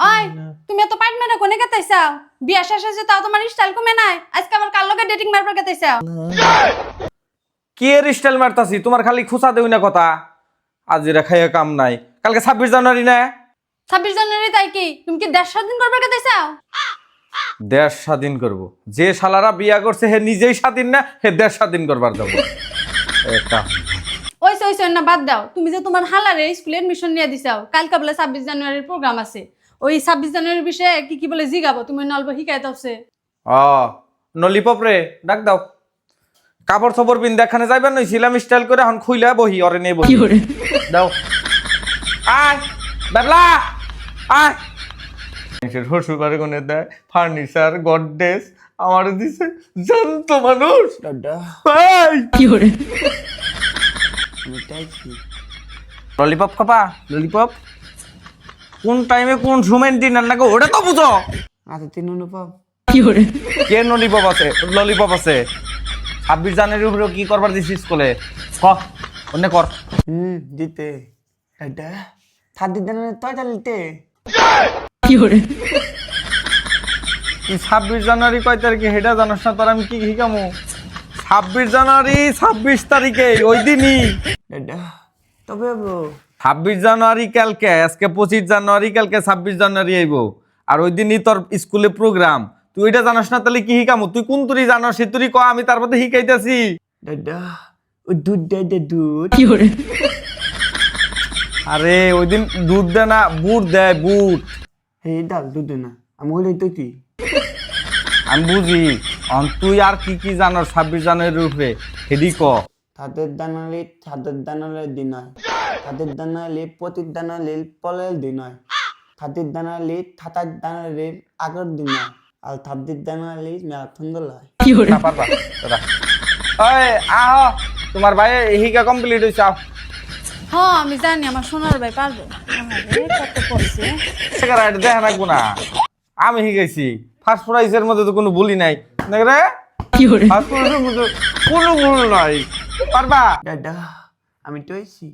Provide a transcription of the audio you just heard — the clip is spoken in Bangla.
ওই তুমি এত পাইট মেরে কোনে গেতাইছাও বিয়া শেষ হইছে তাও তোমার স্টাইল কমে নাই আজকে আবার কাল লগে ডেটিং মারবার গেতাইছাও কি এর স্টাইল মারতাছি তোমার খালি খুসা দেই না কথা আজিরা খাইয়া কাম নাই কালকে 26 জানুয়ারি না 26 জানুয়ারি তাই কি তুমি কি দেশ স্বাধীন করবার গেতাইছাও দেশ স্বাধীন করব যে শালারা বিয়া করছে হে নিজেই স্বাধীন না হে দেশ স্বাধীন করবার যাব এটা ওইসে না বাদ দাও তুমি যে তোমার হালারে স্কুলে এডমিশন নিয়ে দিছাও কালকে বলে 26 জানুয়ারির প্রোগ্রাম আছে ওই 26 জানুয়ারির বিষয়ে কি বলে জিগাবো তুমি নলব হিকাইতে আছে ও নলিপপ রে ডাক দাও কাপড় সবর পিন দেখানে যাইবেন নইছিলাম স্টাইল করে এখন খুইলা বহি ওরে নেই বহি দাও আয় বাবলা আয় সে শ্বশুর বাড়ি কোনে দেয় ফার্নিচার গডরেজ আমার দিছে জান্ত মানুষ দাদা ভাই কি করে আমি চাইছি ললিপপ খাবা ললিপপ কোন টাইমে কোন সময় দিন না গো ওটা তো বুঝো আচ্ছা তিন অনুভব কি করে কে ললিপপ আছে ললিপপ আছে 26 জানুয়ারির উপরে কি করবার দিছিস স্কুলে ক অন্য কর দিতে দাদা থার্টি দিন তয় চালিতে কি করে তুই 26 জানুয়ারি কয় তারিখে হেটা জানাস না তোর আমি কি শিখামু 26 জানুয়ারি 26 তারিখে ওই দিনই দাদা তবে ব্রো 26 জানুয়ারি কালকে আজকে 25 জানুয়ারি কালকে 26 জানুয়ারি আইব আর ওই দিনই তোর স্কুলে প্রোগ্রাম তুই এটা জানাস না তাহলে কি শিখামু তুই কোন তুরি জানাস সে তুরি ক আমি তার মধ্যে শিখাইতেছি দাদা ও দুধ দেয় দুধ কি করে আরে ওই দিন দুধ দেয় না বুট দেয় বুট হে ডাল দুধ না আমি ওই তো কি আমি বুঝি তুই আর কি কি জানাস 26 জানুয়ারির উপরে হেডি ক ছাদের দানালে দিন হয় ছাদের দানালে প্রতির দানালে পলের দিন হয় ছাদের দানালে থাতার দানালে আগের দিন হয় আর ছাদের দানালে ম্যারাথন দল হয় না পারবা তোরা ওই আহ তোমার ভাই হিকা কমপ্লিট হইছে আও হ্যাঁ আমি জানি আমার সোনার ভাই পারবো আরে কত পড়ছে সেকারা এটা দেখা রাখবো না আমি শিখাইছি ফার্স্ট প্রাইজের মধ্যে তো কোনো ভুলই নাই দেখ রে কি করে ফার্স্ট প্রাইজের মধ্যে কোনো ভুল নাই পারবা দাদা আমি তো এসি